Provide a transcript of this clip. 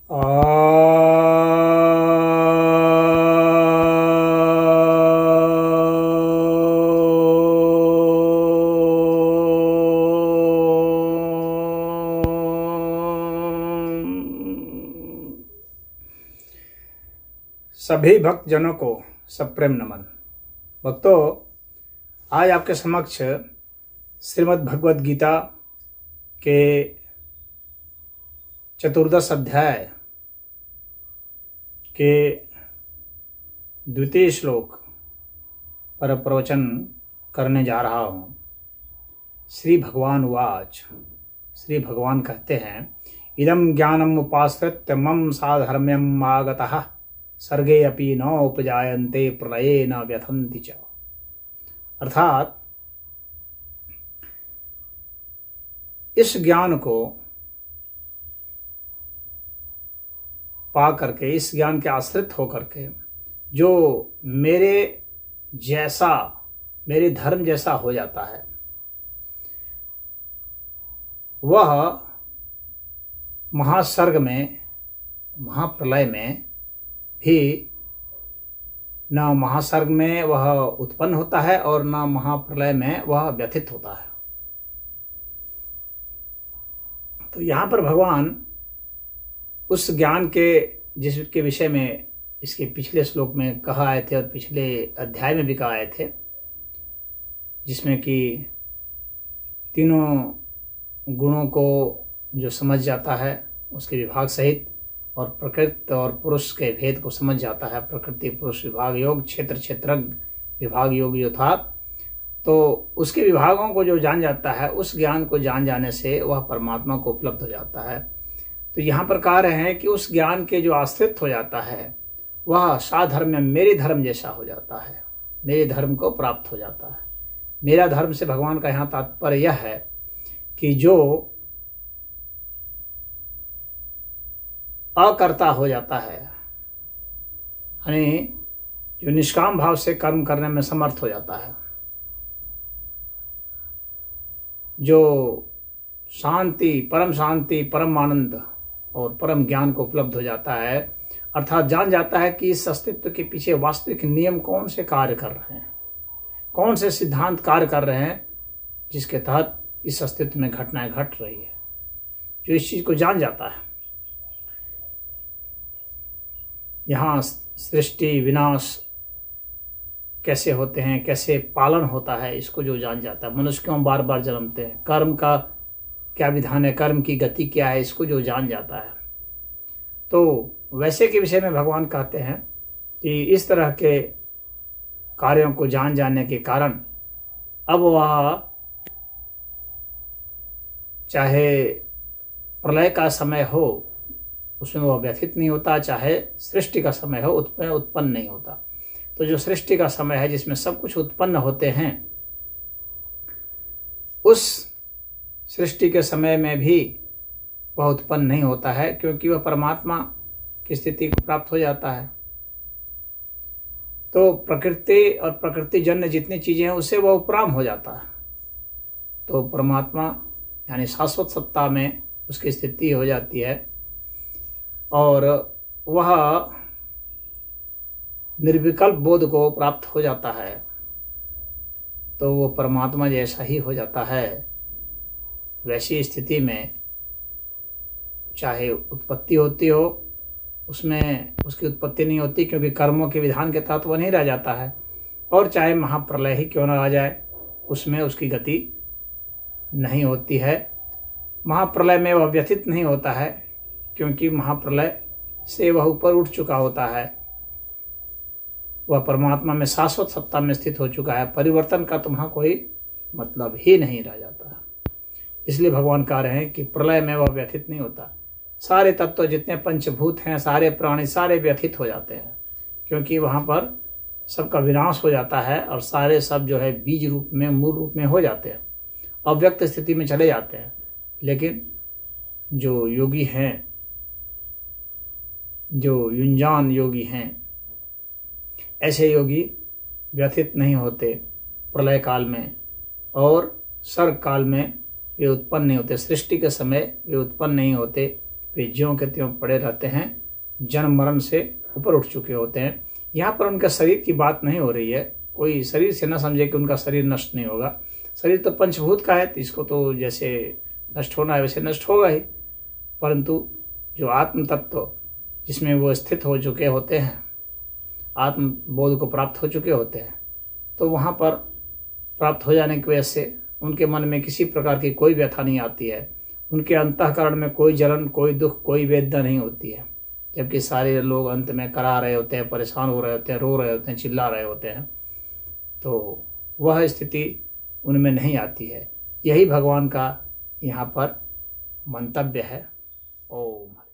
सभी भक्तजनों को सप्रेम नमन। भक्तों, आज आपके समक्ष श्रीमद् भगवद गीता के 14 अध्याय के द्वितीय श्लोक पर प्रवचन करने जा रहा हूँ। श्री भगवान वाच, श्री भगवान कहते हैं, इदं ज्ञानम उपाश्रित्य मम साधर्म्यम आगतः सर्गे अपि न उपजायन्ते प्रलये न व्यथन्ति च। अर्थात इस ज्ञान को पा करके, इस ज्ञान के आश्रित होकर के जो मेरे जैसा, मेरे धर्म जैसा हो जाता है, वह महासर्ग में, महाप्रलय में भी न महासर्ग में वह उत्पन्न होता है और न महाप्रलय में वह व्यथित होता है। तो यहाँ पर भगवान उस ज्ञान के, जिसके विषय में इसके पिछले श्लोक में कहा आए थे और पिछले अध्याय में भी कहा आए थे, जिसमें कि तीनों गुणों को जो समझ जाता है उसके विभाग सहित, और प्रकृति और पुरुष के भेद को समझ जाता है, प्रकृति पुरुष विभाग योग, क्षेत्र क्षेत्रज्ञ विभाग योग जो था, तो उसके विभागों को जो जान जाता है, उस ज्ञान को जान जाने से वह परमात्मा को उपलब्ध हो जाता है। तो यहाँ पर कह रहे हैं कि उस ज्ञान के जो आश्रित हो जाता है वह साधर्म में मेरे धर्म जैसा हो जाता है, मेरे धर्म को प्राप्त हो जाता है। मेरा धर्म से भगवान का यहाँ तात्पर्य यह है कि जो अकर्ता हो जाता है, यानी जो निष्काम भाव से कर्म करने में समर्थ हो जाता है, जो शांति, परम आनंद और परम ज्ञान को उपलब्ध हो जाता है, अर्थात जान जाता है कि इस अस्तित्व के पीछे वास्तविक नियम कौन से कार्य कर रहे हैं, कौन से सिद्धांत कार्य कर रहे हैं जिसके तहत इस अस्तित्व में घटनाएं घट रही है। जो इस चीज को जान जाता है, यहाँ सृष्टि विनाश कैसे होते हैं, कैसे पालन होता है, इसको जो जान जाता है, मनुष्य क्यों बार बार जन्मते हैं, कर्म का क्या विधान है, कर्म की गति क्या है, इसको जो जान जाता है, तो वैसे के विषय में भगवान कहते हैं कि इस तरह के कार्यों को जान जाने के कारण अब वह चाहे प्रलय का समय हो उसमें वह व्यथित नहीं होता, चाहे सृष्टि का समय हो उसमें उत्पन्न नहीं होता। तो जो सृष्टि का समय है जिसमें सब कुछ उत्पन्न होते हैं, उस सृष्टि के समय में भी वह उत्पन्न नहीं होता है, क्योंकि वह परमात्मा की स्थिति को प्राप्त हो जाता है। तो प्रकृति और प्रकृति जन्य जितनी चीजें हैं उससे वह उपराम हो जाता है। तो परमात्मा यानी शाश्वत सत्ता में उसकी स्थिति हो जाती है और वह निर्विकल्प बोध को प्राप्त हो जाता है, तो वो परमात्मा जैसा ही हो जाता है। वैसी स्थिति में चाहे उत्पत्ति होती हो, उसमें उसकी उत्पत्ति नहीं होती क्योंकि कर्मों के विधान के तहत वह नहीं रह जाता है, और चाहे महाप्रलय ही क्यों न आ जाए उसमें उसकी गति नहीं होती है। महाप्रलय में वह व्यथित नहीं होता है क्योंकि महाप्रलय से वह ऊपर उठ चुका होता है, वह परमात्मा में शाश्वत सत्ता में स्थित हो चुका है। परिवर्तन का तो वहाँ कोई मतलब ही नहीं रह जाता है। इसलिए भगवान कह रहे हैं कि प्रलय में वह व्यथित नहीं होता। सारे तत्व जितने पंचभूत हैं, सारे प्राणी, सारे व्यथित हो जाते हैं, क्योंकि वहाँ पर सबका विनाश हो जाता है और सारे सब जो है बीज रूप में, मूल रूप में हो जाते हैं, अव्यक्त स्थिति में चले जाते हैं। लेकिन जो योगी हैं, जो युंजान योगी हैं, ऐसे योगी व्यथित नहीं होते प्रलय काल में, और सर्ग काल में वे उत्पन्न नहीं होते, सृष्टि के समय वे उत्पन्न नहीं होते, वे ज्यों के त्यों पड़े रहते हैं, जन्म मरण से ऊपर उठ चुके होते हैं। यहाँ पर उनका शरीर की बात नहीं हो रही है। कोई शरीर से न समझे कि उनका शरीर नष्ट नहीं होगा। शरीर तो पंचभूत का है, तो इसको तो जैसे नष्ट होना है वैसे नष्ट होगा ही। परंतु जो आत्म तत्व जिसमें वो स्थित हो चुके होते हैं, आत्म बोध को प्राप्त हो चुके होते हैं, तो वहाँ पर प्राप्त हो जाने की वजह से उनके मन में किसी प्रकार की कोई व्यथा नहीं आती है। उनके अंतःकरण में कोई जलन, कोई दुख, कोई वेदना नहीं होती है। जबकि सारे लोग अंत में करा रहे होते हैं, परेशान हो रहे होते हैं, रो रहे होते हैं, चिल्ला रहे होते हैं, तो वह स्थिति उनमें नहीं आती है। यही भगवान का यहाँ पर मंतव्य है। ओम।